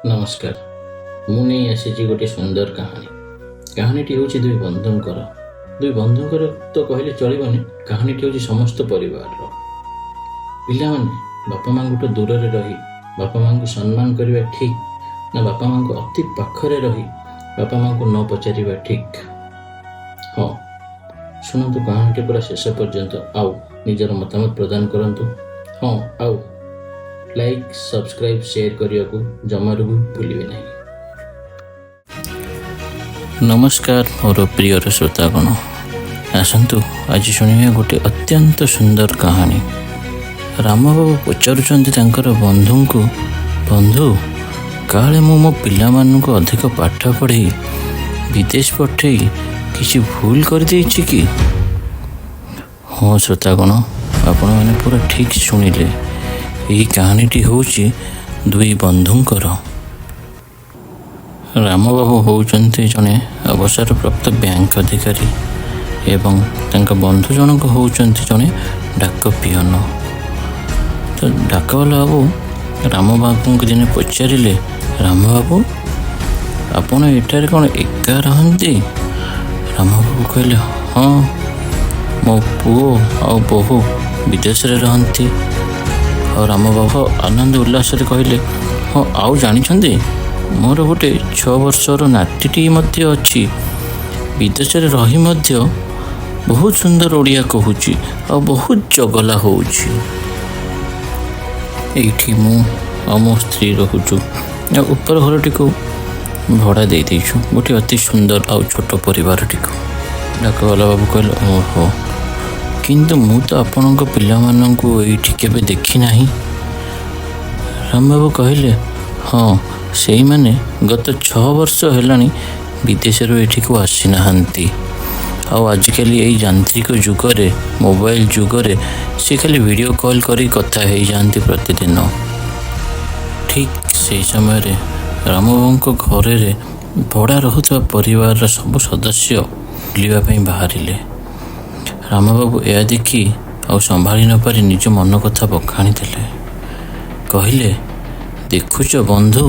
नमस्कार। मु नहीं आसी गोटे सुंदर कहानी। कहानीटी हूँ दुई बंधुंकर तो कहले चलबनी। कहानीटी हूँ समस्त परिवार पिला माने बापा माँ तो दूर रही बापा माँ को सम्मान करने ठीक ना बापा माँ को अति पाखरे रही बापा माँ को न पचार ठीक। हाँ शुणु कहानीटी पूरा शेष पर्यंत आउ निजर मतामत प्रदान करंतु। हाँ आउ लाइक सब्सक्राइब शेयर करने को जमारू भी भूलिए नहीं। नमस्कार मोर प्रिय श्रोतागण, आसतु आज शुणिया गोटे अत्यंत सुंदर कहानी। रामबाबू पचारुचंदी तांकर बंधु को, बंधु काले मो पिला मानू अधिक पाठ पढ़े विदेश पठे किसी भूल कर देछि कि? हाँ श्रोतागण, आपण मैंने पूरा ठीक शुणिले। यही कहानीटी होची दुई बंधुंकर। रामबाबू होउचंती जने अवसर प्राप्त बैंक अधिकारी एवं तांका बंधु जनक होउचंती जने डाक पियन। तो डाकवाला बाबू रामबाबू को दिने पचारिले, रामबाबू आपण एठारे कौन एका रहंती? रामबाबू कहले, हाँ मो पुओ आ बहु विदेश रे रहंती। और रामबाबू आनंद उल्लास कहले, हाँ आउ जानी मोर गोटे 6 वर्षर नातीटी मध्य अच्छी विदेश रही मध्य बहुत सुंदर ओडिया कहूची आ बहुत चगला होउची। एठी मु आ मो स्त्री रहूचु ऊपर घरटी को भड़ा दे देछु गोटे अति सुंदर आ छोट परिवार टी को। डाकवाला बाबू कहले, ओहो किंतु मु तो आपणक पिला माननकु एठी केबे देखि नाही। रामबाबू कहले, हाँ सेई माने गत 6 वर्ष हेलानी विदेश एठी को आसी नाहंती। आजिकल यही यांत्रिक जुगरे मोबाइल जुगरे से खाली वीडियो कॉल करी कथा हो जाती प्रतिदिन। ठीक से समय रे रामबाबू घरे भड़ा रहुवा परिवार सब सदस्य बुलावाई बाहरिले। रामबाबू यह देखी आ संभाली न पारी निज मन कथा बखाणी देले। कहले, देखुच बंधु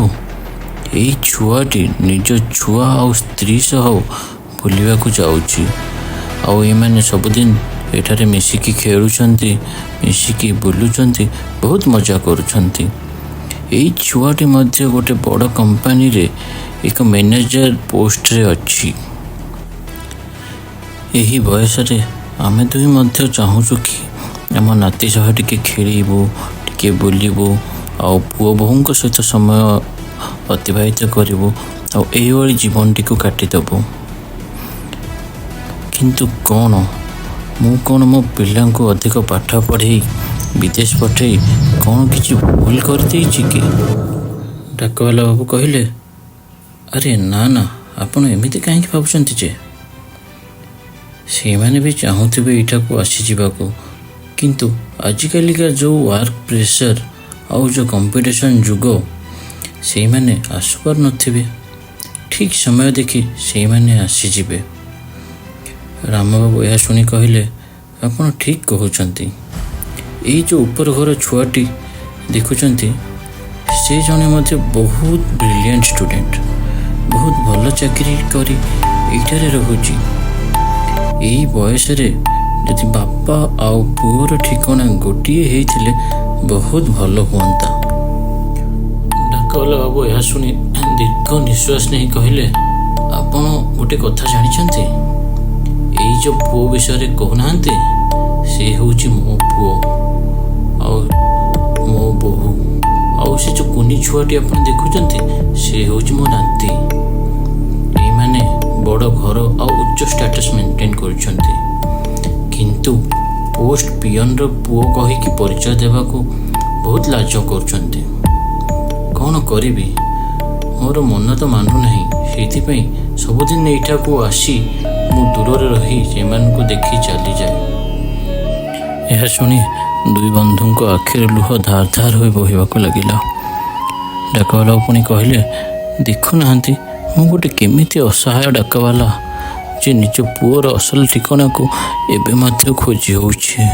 यही छुआटी निज छुआ आ स्त्री सह बुलवा को जाऊँगी आने सबुदिन एठारे मिसिकी खेलुंट मिसिकी बुलुंट बहुत मजा करुंट। यही छुआटी मध्य गोटे बड़ कंपनी रे एक मैनेजर पोस्ट रे अच्छी। यही बयस रे आमे दुई मध्य चाहूँ कि आम नाती सह टिके खेलबू टिके बुलबू आ पुओ बोहू सहित समय अतिबाहित करूँ और जीवन टी काटिदेबू। किंतु कौन कौन मो पिला को अधिक पाठ पढ़े विदेश पठे कौन किसी भूल कर देछि कि? डाकवाला बाबू कहले, अरे ना ना आपण एमिति कहीं भावुंट जे से माने भी चाहूथिबे एठा को आसी जीवाको, किंतु आजिकालिका जो वर्क प्रेशर आउ जो कंपटीशन जुग से माने आसुपार नथिबे। ठीक समय देखि से माने आसीजिबे। रामबाबू यह शुणी कहले, आपण ठीक कहउचंती। यही जो ऊपर घर छुआटी देखुचंती से जने मध्य बहुत ब्रिलियंट स्टूडेंट बहुत भल चाकरी करी एठारे रहुची। यही बयस रे यदि बापा आउ पुओर ठिकाना गोटिए हेइथिले बहुत भल हुअंता। डाकवाला बाबू यह शुणी दीर्घ निश्वास नहीं कहले, आपण गोटे कथा जानिछंती? यही जो पुओ विषय कहना से हूँ मो पुओ आ मो बोहू आ से जो कुनी छुआटी आप देखुं से हूँ मो नाती। ये माने बड़ घर आ उच्च स्टेटस मेंटेन करुछंती, किंतु पोस्ट पियन रो पुओ कहीकि परिचय देवा को बहुत लाज करुछंती। कौन करी मोर मन तो मानु नहीं, सेथिपई सबुदिन एठा को आसी मु दूर रही से देखी चली जाए। यह शुणी दुई बंधु को आखिर लुह धार धार हो बहवाक लगिला। डाकवाला पुणी कहले, देखु नाहंती मु गोटे केमिति असहाय डाकवाला जे निज पुओर असल ठिकाना को एबे मध्य खोजी होउछे।